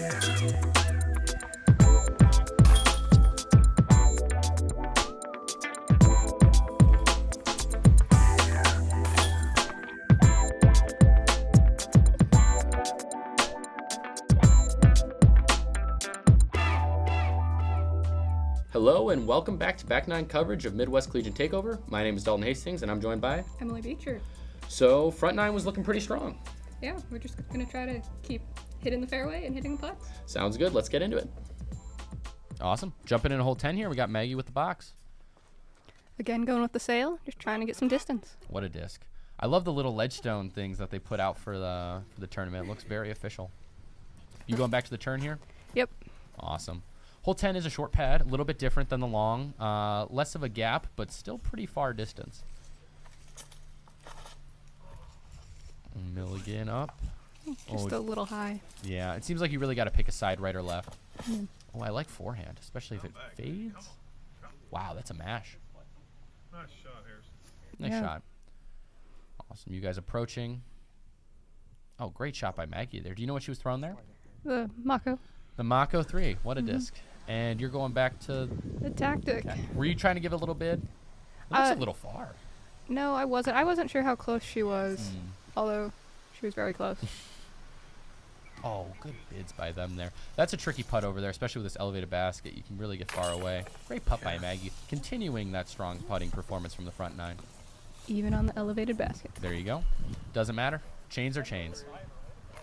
Hello and welcome back to Back 9 coverage of Midwest Collegiate Takeover. My name is Dalton Hastings and I'm joined by Emily Beecher. So front 9 was looking pretty strong. Yeah, we're just going to try to keep hitting the fairway and hitting the putts. Sounds good. Let's get into it. Awesome. Jumping in hole 10 here, we got Maggie with the box. Again, going with the sail, just trying to get some distance. What a disc. I love the little ledgestone things that they put out for the tournament. It looks very official. You going back to the turn here? Yep. Awesome. Hole 10 is a short pad, a little bit different than the long. Less of a gap, but still pretty far distance. Milligan up. Just a little high. Yeah, it seems like you really got to pick a side, right or left. Mm. Oh, I like forehand, especially if it fades. Wow, that's a mash. Nice shot, Harrison. Nice shot. Awesome. You guys approaching. Oh, great shot by Maggie there. Do you know what she was throwing there? The Mako. The Mako 3. What a disc. And you're going back to the tactic. Okay. Were you trying to give it a little bid? It looks a little far. No, I wasn't. I wasn't sure how close she was, although she was very close. Oh, good bids by them there. That's a tricky putt over there, especially with this elevated basket. You can really get far away. Great putt by Maggie, continuing that strong putting performance from the front 9. Even on the elevated basket. There you go. Doesn't matter. Chains are chains.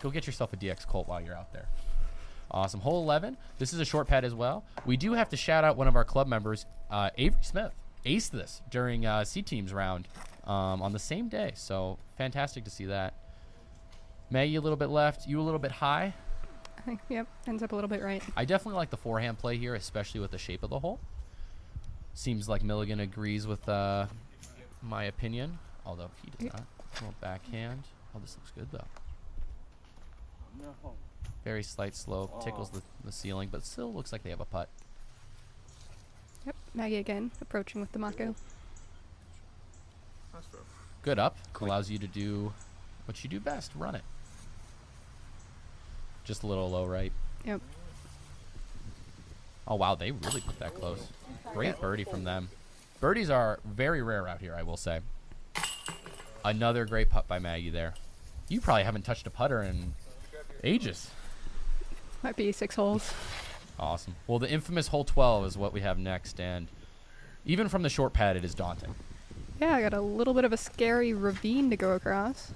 Go get yourself a DX Colt while you're out there. Awesome. Hole 11. This is a short pad as well. We do have to shout out one of our club members, Avery Smith. Aced this during C Team's round on the same day. So fantastic to see that. Maggie a little bit left. You a little bit high. I think, yep. Ends up a little bit right. I definitely like the forehand play here, especially with the shape of the hole. Seems like Milligan agrees with my opinion, although he does not. A little backhand. Oh, this looks good, though. Very slight slope, tickles the ceiling, but still looks like they have a putt. Yep, Maggie again, approaching with the Mako. Good up, allows you to do what you do best, run it. Just a little low right. Yep. Oh, wow, they really put that close. Great birdie from them. Birdies are very rare out here, I will say. Another great putt by Maggie there. You probably haven't touched a putter in ages. Might be 6 holes. Awesome. Well, the infamous hole 12 is what we have next, and even from the short pad, it is daunting. Yeah, I got a little bit of a scary ravine to go across.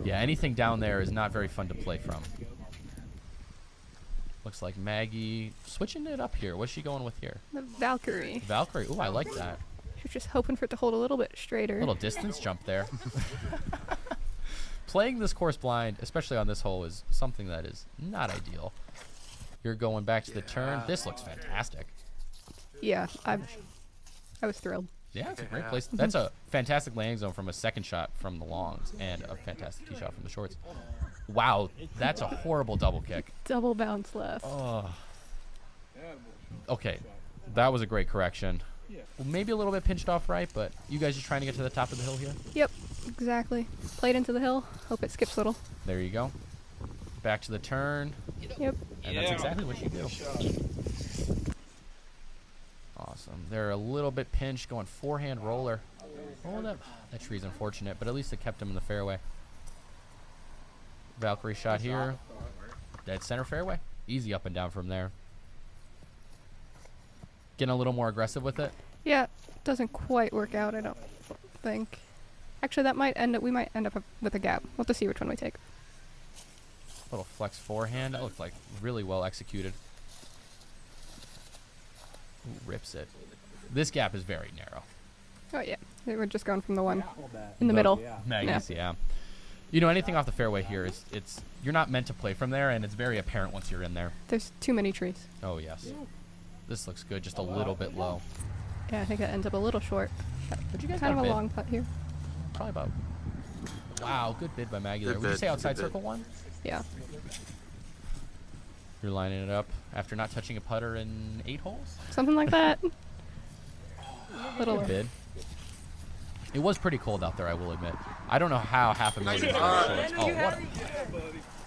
Yeah, anything down there is not very fun to play from. Looks like Maggie switching it up here. What's she going with here? The Valkyrie. Valkyrie. Ooh, I like that. She was just hoping for it to hold a little bit straighter. Little distance jump there. Playing this course blind, especially on this hole, is something that is not ideal. You're going back to the turn. This looks fantastic. Yeah, I was thrilled. Yeah, it's a great place. That's a fantastic landing zone from a second shot from the longs and a fantastic tee shot from the shorts. Wow, that's a horrible double kick. Double bounce left. Oh. Okay, that was a great correction. Well, maybe a little bit pinched off right, but you guys are trying to get to the top of the hill here? Yep, exactly. Played into the hill. Hope it skips a little. There you go. Back to the turn. Yep. And that's exactly what you do. Awesome. They're a little bit pinched, going forehand roller. Oh, that tree's unfortunate, but at least it kept him in the fairway. Valkyrie shot here. Dead center fairway. Easy up and down from there. Getting a little more aggressive with it. Yeah, doesn't quite work out, I don't think. Actually, that might end up, we might end up with a gap. We'll have to see which one we take. Little flex forehand. That looked like really well executed. Ooh, rips it. This gap is very narrow. Oh, yeah. We're just going from the one in the middle. Maggie's, yeah. You know, anything off the fairway here, it's you're not meant to play from there, and it's very apparent once you're in there. There's too many trees. Oh, yes. This looks good, just a little bit low. Yeah, I think that ends up a little short. But you guys kind got of a bid. long putt here. Probably about. Wow, good bid by Maggie there. Would you say outside circle one? Yeah. You're lining it up after not touching a putter in 8 holes? Something like that. Little Good bid. It was pretty cold out there, I will admit. I don't know how $500,000 shorts. Oh, what a putt.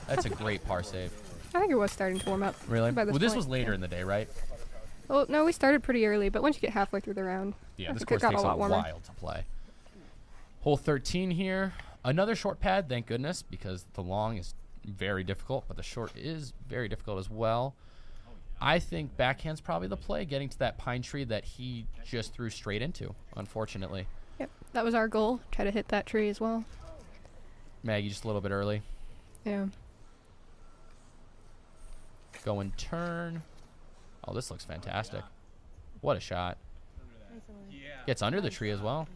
That's a great par save. I think it was starting to warm up. Really? By Well, this point, was later yeah. in the day, right? Well, no, we started pretty early, but once you get halfway through the round, Yeah, I this think course it got takes a lot warmer. while to play. Hole 13 here. Another short pad, thank goodness, because the long is very difficult, but the short is very difficult as well. I think backhand's probably the play, getting to that pine tree that he just threw straight into, unfortunately. Yep, that was our goal. Try to hit that tree as well. Maggie just a little bit early. Yeah. Going turn. Oh, this looks fantastic. What a shot. Gets under the tree as well.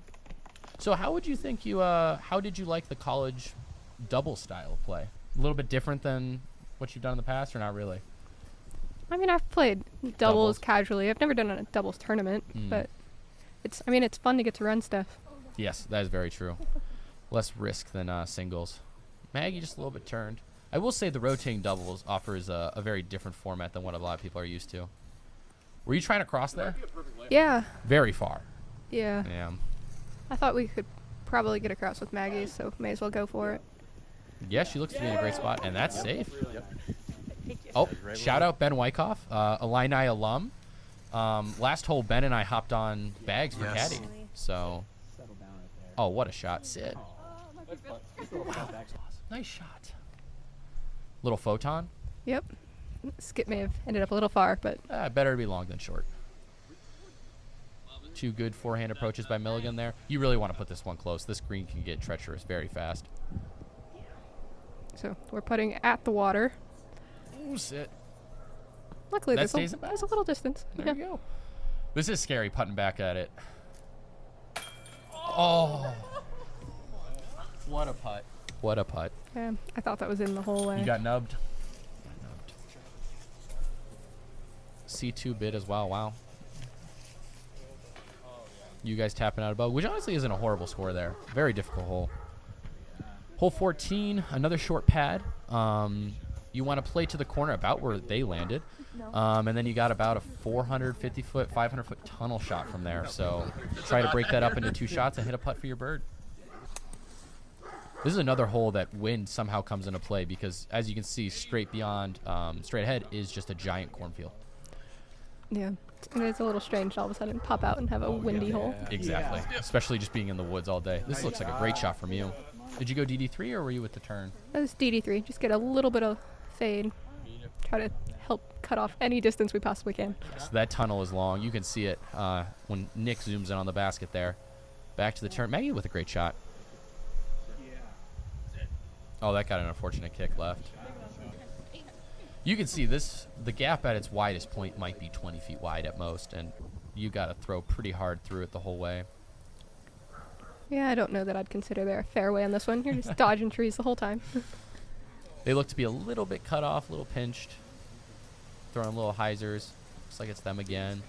So how would you think how did you like the college double style of play? A little bit different than what you've done in the past, or not really? I mean, I've played Doubles. doubles casually. I've never done a doubles tournament, but it's fun to get to run stuff. Yes, that is very true. Less risk than singles. Maggie just a little bit turned. I will say the rotating doubles offers a very different format than what a lot of people are used to. Were you trying to cross there? Yeah. Very far. Yeah. Yeah. I thought we could probably get across with Maggie, so may as well go for it. Yeah, she looks to be in a great spot, and that's safe. Oh, shout out Ben Wyckoff, Illini alum. Last hole, Ben and I hopped on bags for caddy. So, oh, what a shot. Sit. Wow. Nice shot. Little photon. Yep. Skip may have ended up a little far, but Better to be long than short. Two good forehand approaches by Milligan there. You really want to put this one close. This green can get treacherous very fast. so we're putting at the water. Ooh, sit. Luckily, That there's stays in a little distance. There you go. This is scary putting back at it. Oh. What a putt. What a putt. Yeah, I thought that was in the whole way. You got nubbed. C2 bid as well. Wow. You guys tapping out above, which honestly isn't a horrible score there. Very difficult hole. Hole 14, another short pad. You want to play to the corner about where they landed. And then you got about a 450-foot, 500-foot tunnel shot from there. So try to break that up into two shots and hit a putt for your bird. This is another hole that wind somehow comes into play because, as you can see, straight beyond, straight ahead is just a giant cornfield. Yeah, and it's a little strange to all of a sudden pop out and have a windy hole. Exactly, especially just being in the woods all day. This looks like a great shot from you. Did you go DD3 or were you with the turn? That was DD3. Just get a little bit of fade. Try to help cut off any distance we possibly can. So that tunnel is long. You can see it when Nick zooms in on the basket there. Back to the turn. Maggie with a great shot. Oh, that got an unfortunate kick left. You can see this, the gap at its widest point might be 20 feet wide at most, and you got to throw pretty hard through it the whole way. Yeah, I don't know that I'd consider there a fairway on this one. You're just dodging trees the whole time. They look to be a little bit cut off, a little pinched. Throwing little hyzers. Looks like it's them again.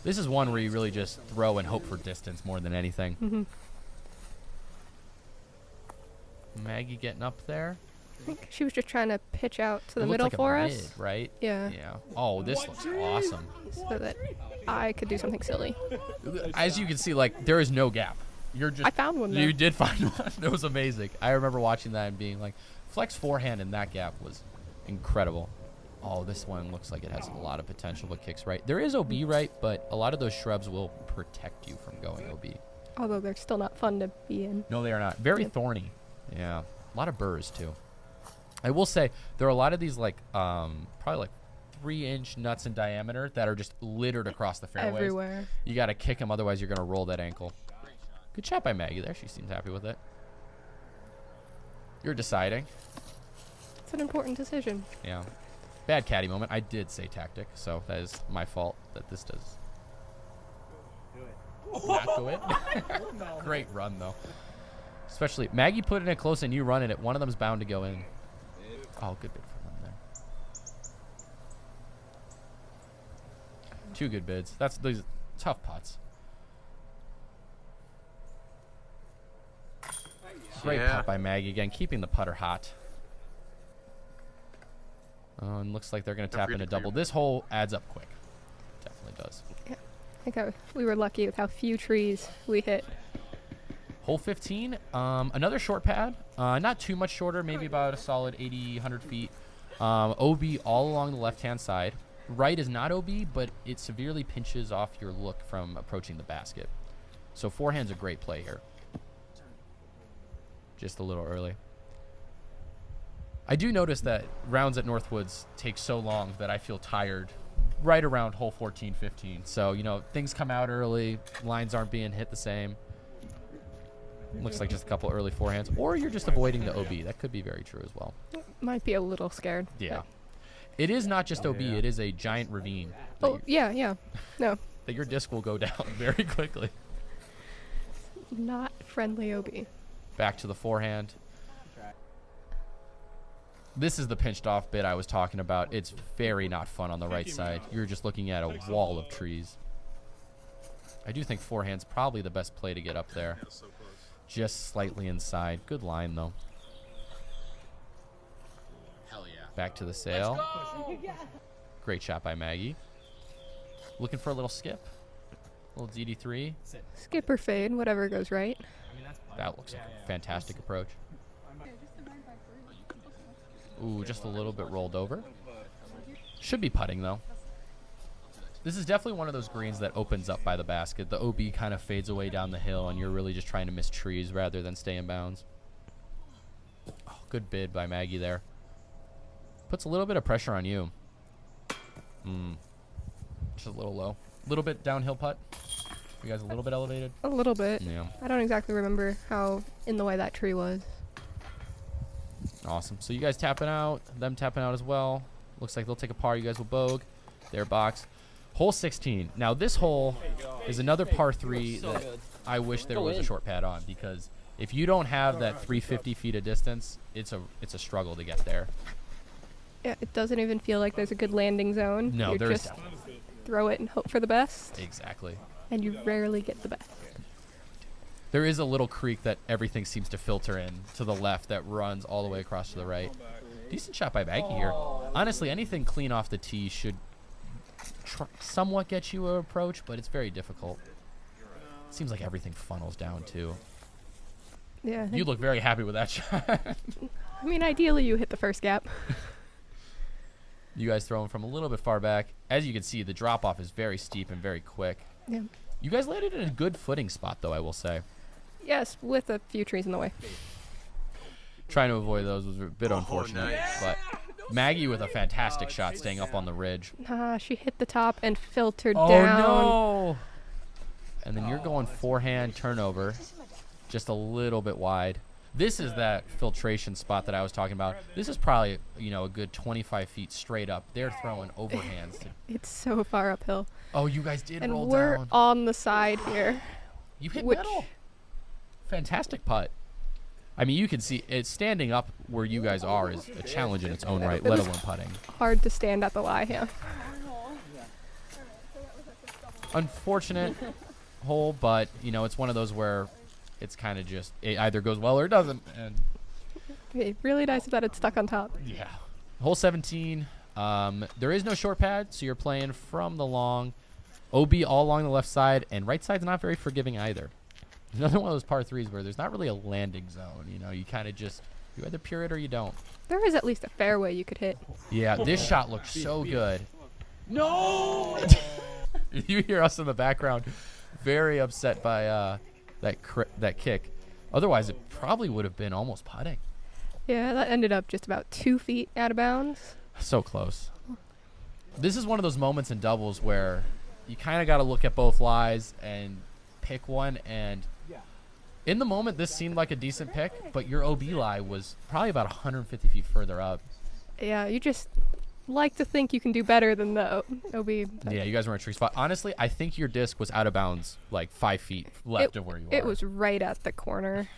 This is one where you really just throw and hope for distance more than anything. Mm-hmm. Maggie getting up there. I think she was just trying to pitch out to the It looked middle like a for mid, us. right? Yeah. Yeah. Oh, this looks awesome. So that I could do something silly. As you can see, like, there is no gap. You're just. I found one, though. You did find one. It was amazing. I remember watching that and being like, flex forehand in that gap was incredible. Oh, this one looks like it has a lot of potential, but kicks right. There is OB right, but a lot of those shrubs will protect you from going OB. Although they're still not fun to be in. No, they are not. Very thorny. Yeah. A lot of burrs, too. I will say, there are a lot of these, like, probably like 3-inch nuts in diameter that are just littered across the fairways. Everywhere. You got to kick them, otherwise you're going to roll that ankle. Good shot by Maggie there. She seems happy with it. You're deciding. It's an important decision. Yeah. Bad caddy moment. I did say tactic, so that is my fault that this does not go in. Great run, though. Especially, Maggie put it in close and you running it. One of them's bound to go in. Oh, good bid for them there. Two good bids. That's these tough putts. Great putt by Maggie again, keeping the putter hot. Oh, and looks like they're going to tap in a double. This hole adds up quick. Definitely does. Yeah. I think we were lucky with how few trees we hit. Hole 15, another short pad. Not too much shorter, maybe about a solid 80, 100 feet. OB all along the left-hand side. Right is not OB, but it severely pinches off your look from approaching the basket. So forehand's a great play here. Just a little early. I do notice that rounds at Northwoods take so long that I feel tired right around hole 14, 15. So, you know, things come out early. Lines aren't being hit the same. Looks like just a couple early forehands. Or you're just avoiding the OB. That could be very true as well. Might be a little scared. Yeah. It is not just OB. It is a giant ravine. Oh, yeah. No, That your disc will go down very quickly. not friendly OB. Back to the forehand. This is the pinched off bit I was talking about. It's very not fun on the right side. You're just looking at a wall of trees. I do think forehand's probably the best play to get up there. Just slightly inside. Good line, though. Hell yeah. Back to the sail. Great shot by Maggie. Looking for a little skip. A little DD3. Skip or fade, whatever goes right. That looks like a fantastic approach. Ooh, just a little bit rolled over. Should be putting, though. This is definitely one of those greens that opens up by the basket. The OB kind of fades away down the hill, and you're really just trying to miss trees rather than stay in bounds. Oh, good bid by Maggie there. Puts a little bit of pressure on you. Just a little low. A little bit downhill putt. You guys a little bit elevated? A little bit. Yeah. I don't exactly remember how in the way that tree was. Awesome. So you guys tapping out, them tapping out as well. Looks like they'll take a par. You guys will bogue. Their box. Hole 16. Now this hole is another par 3 that I wish there was a short pad on, because if you don't have that 350 feet of distance, it's a struggle to get there. Yeah, it doesn't even feel like there's a good landing zone. No, you there is just definitely. throw it and hope for the best, Exactly. and you rarely get the best. There is a little creek that everything seems to filter in to the left that runs all the way across to the right. Decent shot by Maggie here. Honestly, anything clean off the tee should somewhat get you an approach, but it's very difficult. Seems like everything funnels down too. Yeah. I You look very happy with that shot. mean, ideally you hit the first gap. You guys throwing from a little bit far back. As you can see, the drop off is very steep and very quick. Yeah. You guys landed in a good footing spot, though, I will say. Yes, with a few trees in the way. Trying to avoid those was a bit unfortunate, nice. but Maggie with a fantastic shot staying up on the ridge. She hit the top and filtered Oh, down. no! And then you're going forehand turnover, just a little bit wide. This is that filtration spot that I was talking about. This is probably, a good 25 feet straight up. They're throwing overhands. It's so far uphill. Oh, you guys did And roll we're down. on the side here. You hit which- metal. Fantastic putt. I mean, you can see it's standing up where you guys are is a challenge in its own right, let alone putting. Hard to stand at the lie, yeah. Unfortunate hole, but it's one of those where it's kind of just it either goes well or it doesn't. And Okay, really nice that it's stuck on top. yeah, hole 17. There is no short pad, so you're playing from the long. OB all along the left side, and right side's not very forgiving either. Another one of those par 3s where there's not really a landing zone. You kind of just you either pure it or you don't. There is at least a fairway you could hit. Yeah, this shot looks so good. No! You hear us in the background, very upset by that kick. Otherwise, it probably would have been almost putting. Yeah, that ended up just about 2 feet out of bounds. So close. This is one of those moments in doubles where you kind of got to look at both lies and pick one. And in the moment, this seemed like a decent pick, but your OB lie was probably about 150 feet further up. Yeah, you just like to think you can do better than the OB. Yeah, you guys were in a tree spot. Honestly, I think your disc was out of bounds like 5 feet left of where you It are. was right at the corner.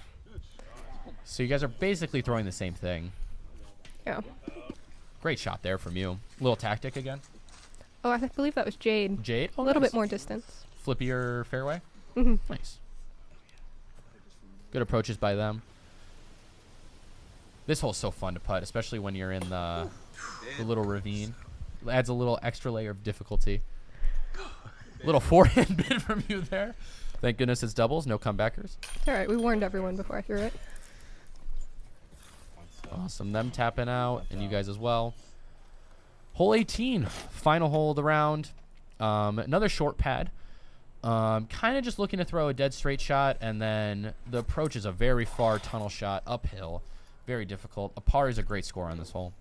So you guys are basically throwing the same thing. Yeah. Great shot there from you. Little tactic again. Oh, I believe that was Jade. Jade? A little bit more distance. Flippier fairway? hmm Nice. Good approaches by them. This hole's so fun to putt, especially when you're in the little ravine. Adds a little extra layer of difficulty. Little forehand bid from you there. Thank goodness it's doubles, no comebackers. It's all right. We warned everyone before I threw it. Awesome. Them tapping out, and you guys as well. Hole 18, final hole of the round. Another short pad. Kind of just looking to throw a dead straight shot, and then the approach is a very far tunnel shot uphill. Very difficult. A par is a great score on this hole.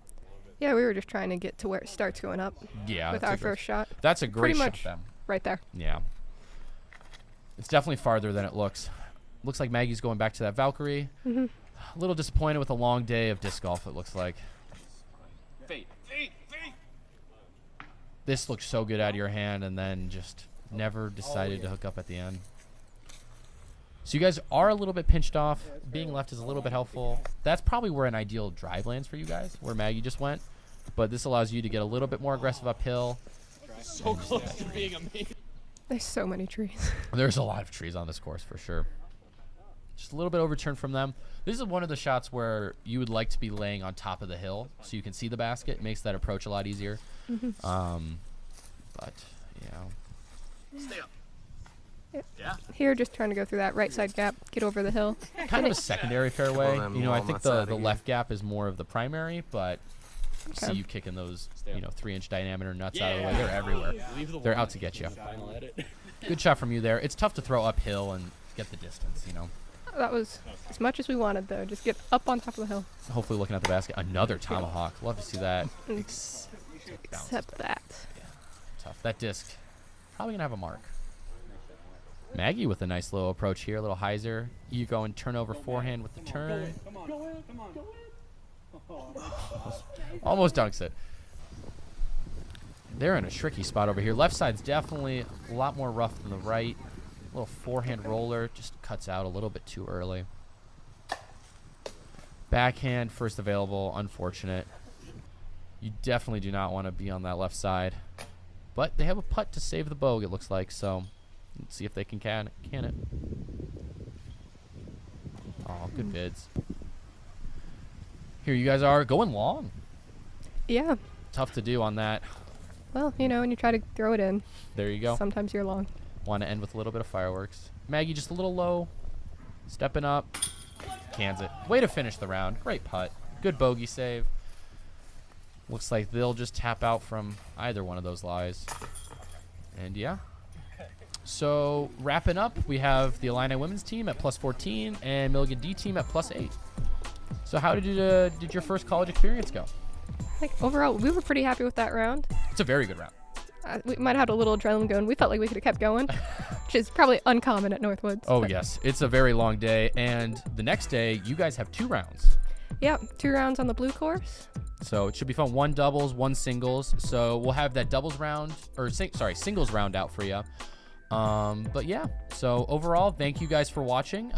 Yeah, we were just trying to get to where it starts going up. Yeah. With our first shot. That's a great Pretty shot. much Then. right there. Yeah. It's definitely farther than it looks. Looks like Maggie's going back to that Valkyrie. Mm-hmm. A little disappointed with a long day of disc golf, it looks like. This looks so good out of your hand, and then just never decided to hook up at the end. So you guys are a little bit pinched off. Being left is a little bit helpful. That's probably where an ideal drive lands for you guys, where Maggie just went. But this allows you to get a little bit more aggressive uphill. So close to being amazing. There's so many trees. There's a lot of trees on this course for sure. Just a little bit overturned from them. This is one of the shots where you would like to be laying on top of the hill so you can see the basket. It makes that approach a lot easier. But, you know. Stay up. Here, just trying to go through that right side gap, get over the hill. Kind of a secondary fairway. Well, You know, I I'm think on the side again. left gap is more of the primary, but Okay. see you kicking those, you know, 3-inch diameter nuts out of the Yeah. way. They're everywhere. Leave the They're line. out to get you. Final edit. Good shot from you there. It's tough to throw uphill and get the distance, you know. That was as much as we wanted, though. Just get up on top of the hill. Hopefully looking at the basket. Another tomahawk. Love to see that. Mm. Bounce. Except that. Tough. That disc probably going to have a mark. Maggie with a nice little approach here. A little hyzer. You go and turn over forehand with the turn. Almost dunks it. They're in a tricky spot over here. Left side's definitely a lot more rough than the right. Little forehand roller just cuts out a little bit too early. Backhand first available. Unfortunate. You definitely do not want to be on that left side. But they have a putt to save the bogue, it looks like. So let's see if they can it. Oh, good bids. Here you guys are going long. Yeah. Tough to do on that. Well, you know, when you try to throw it in, There you go. sometimes you're long. Want to end with a little bit of fireworks. Maggie just a little low. Stepping up. Cans it. Way to finish the round. Great putt. Good bogey save. Looks like they'll just tap out from either one of those lies. And yeah. So wrapping up, we have the Illini women's team at +14 and Milligan D Team at +8. So how did your first college experience go? Like, overall, we were pretty happy with that round. It's a very good round. We might have had a little adrenaline going. We felt like we could have kept going, which is probably uncommon at Northwoods. Oh, but yes. It's a very long day. And the next day, you guys have 2 rounds. Yeah, 2 rounds on the blue course. So it should be fun. 1 doubles, 1 singles. So we'll have that doubles round, or singles round out for you. But yeah, so overall, thank you guys for watching.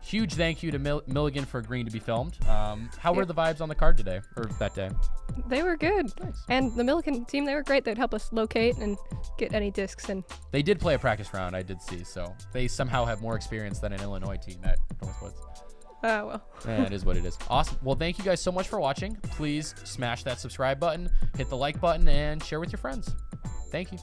Huge thank you to Milligan for agreeing to be filmed. How were the vibes on the card today, or that day? They were good. Nice. And the Milligan team, they were great. They'd help us locate and get any discs in. They did play a practice round, I did see. So they somehow have more experience than an Illinois team at Northwoods. Well. It is what it is. Awesome. Well, thank you guys so much for watching. Please smash that subscribe button, hit the like button, and share with your friends. Thank you.